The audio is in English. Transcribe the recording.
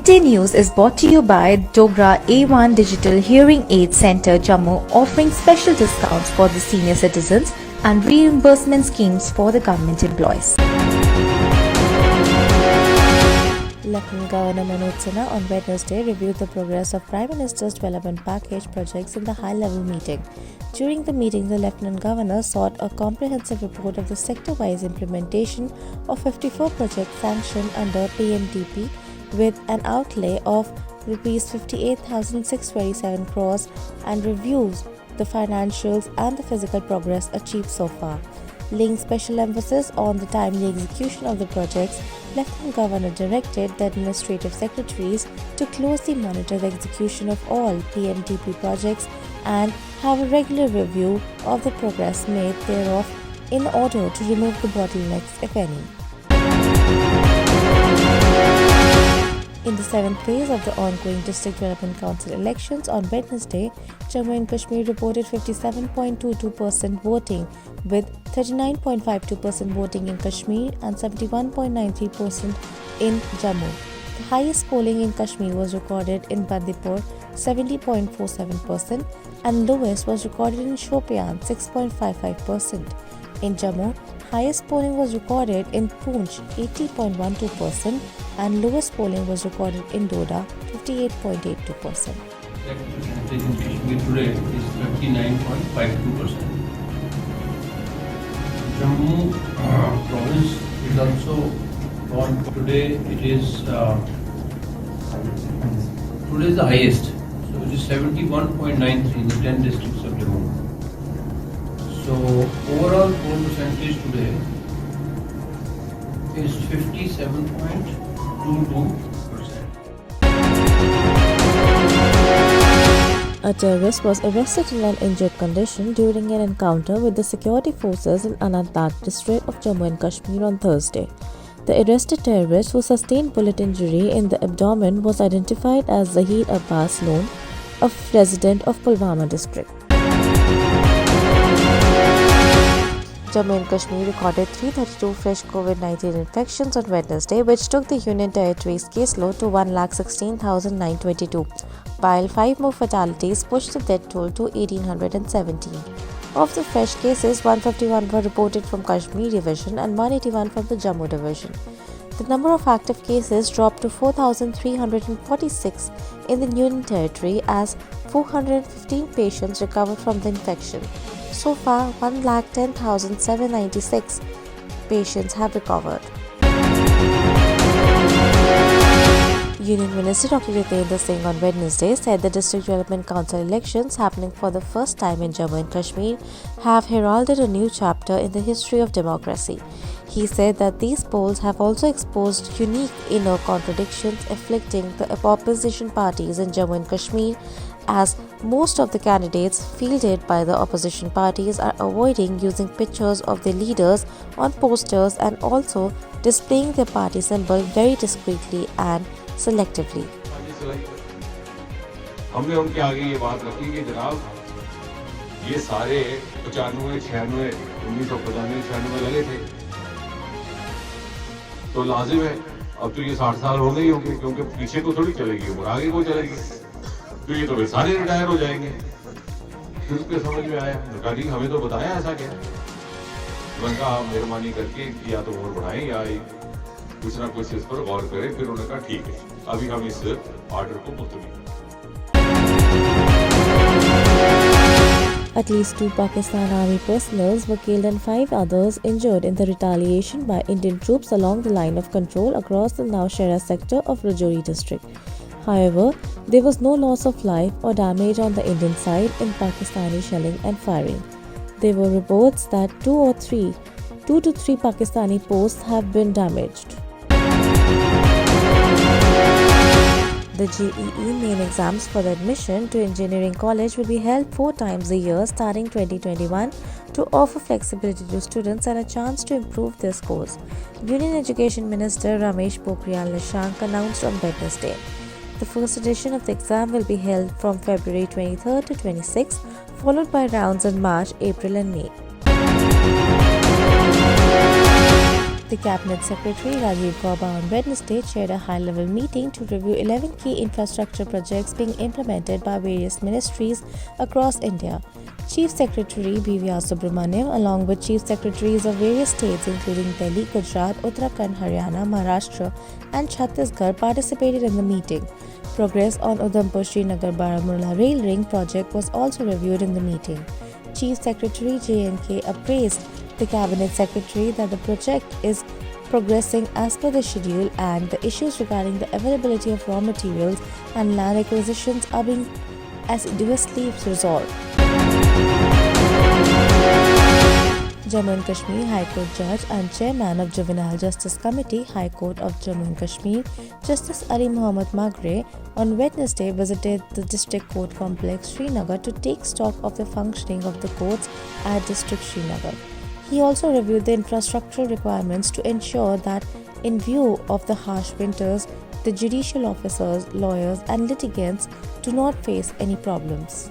Midday News is brought to you by DOGRA A1 Digital Hearing Aid Center Jammu, offering special discounts for the senior citizens and reimbursement schemes for the government employees. Lieutenant Governor Manoj Sinha on Wednesday reviewed the progress of Prime Minister's development package projects in the high-level meeting. During the meeting, the Lieutenant Governor sought a comprehensive report of the sector-wise implementation of 54 projects sanctioned under PMDP with an outlay of Rs 58,627 crores and reviews the financials and the physical progress achieved so far. Laying special emphasis on the timely execution of the projects, Lieutenant Governor directed the administrative secretaries to closely monitor the execution of all PMDP projects and have a regular review of the progress made thereof in order to remove the bottlenecks, if any. In the 7th phase of the ongoing District Development Council elections on Wednesday, Jammu and Kashmir reported 57.22% voting, with 39.52% voting in Kashmir and 71.93% in Jammu. The highest polling in Kashmir was recorded in Bandipur, 70.47%, and lowest was recorded in Shopian, 6.55%. In Jammu, highest polling was recorded in Poonch, 80.12%, and lowest polling was recorded in Doda, 58.82%. The percentage in Kashmir today is 59.52%. Jammu province is also on today. It is today is the highest. So it is 71.93 in the 10 districts of Jammu. So overall poll percentage today is 57.22%. A terrorist was arrested in an injured condition during an encounter with the security forces in Anantnag district of Jammu and Kashmir on Thursday. The arrested terrorist, who sustained bullet injury in the abdomen, was identified as Zahir Abbas Loon, a resident of Pulwama district. Jammu and Kashmir recorded 332 fresh COVID-19 infections on Wednesday, which took the Union Territory's caseload to 116,922, while 5 more fatalities pushed the death toll to 1,817. Of the fresh cases, 151 were reported from Kashmir Division and 181 from the Jammu Division. The number of active cases dropped to 4,346 in the Union Territory as 415 patients recovered from the infection. So far, 110,796 patients have recovered. Union Minister Dr. Jitendra Singh on Wednesday said the District Development Council elections happening for the first time in Jammu and Kashmir have heralded a new chapter in the history of democracy. He said that these polls have also exposed unique inner contradictions afflicting the opposition parties in Jammu and Kashmir, as most of the candidates fielded by the opposition parties are avoiding using pictures of their leaders on posters and also displaying their party symbol very discreetly and selectively. हमने उनके आगे ये बात रखी कि जनाब ये सारे 95, 96, 1995, 96 लगे थे, तो लाजिम है अब तो ये 60 साल हो गए होंगे, क्योंकि पीछे को थोड़ी चलेगी उम्र, आगे को चलेगी, तो ये तो फिर सारे रिटायर हो जाएंगे। फिर उसके समझ में आया, कहा हमें तो बताया ऐसा क्या, उन्होंने कहा मेहरबानी करके या तो उम्र बढ़ाएं या कुछ ना कुछ इस पर गौर करें। फिर उन्होंने कहा ठीक है, अभी हम इस ऑर्डर को मुलतवी। At least 2 Pakistan Army personnel were killed and 5 others injured in the retaliation by Indian troops along the line of control across the Nowshera sector of Rajouri district. However, there was no loss of life or damage on the Indian side in Pakistani shelling and firing. There were reports that 2 to 3 Pakistani posts have been damaged. The JEE main exams for the admission to engineering college will be held 4 times a year starting 2021 to offer flexibility to students and a chance to improve their scores. Union Education Minister Ramesh Pokhriyal Nishank announced on Wednesday. The first edition of the exam will be held from February 23rd to 26th, followed by rounds in March, April and May. The Cabinet Secretary Rajiv Gauba on Wednesday chaired a high-level meeting to review 11 key infrastructure projects being implemented by various ministries across India. Chief Secretary B.V.R. Subramaniam, along with Chief Secretaries of various states including Delhi, Gujarat, Uttarakhand, Haryana, Maharashtra and Chhattisgarh participated in the meeting. Progress on Udhampur-Srinagar-Baramulla Rail Ring project was also reviewed in the meeting. Chief Secretary J&K appraised the Cabinet Secretary that the project is progressing as per the schedule and the issues regarding the availability of raw materials and land acquisitions are being assiduously resolved. Jammu and Kashmir High Court Judge and Chairman of Juvenile Justice Committee, High Court of Jammu and Kashmir, Justice Ali Muhammad Magre, on Wednesday visited the District Court Complex, Srinagar, to take stock of the functioning of the courts at District Srinagar. He also reviewed the infrastructural requirements to ensure that, in view of the harsh winters, the judicial officers, lawyers, and litigants do not face any problems.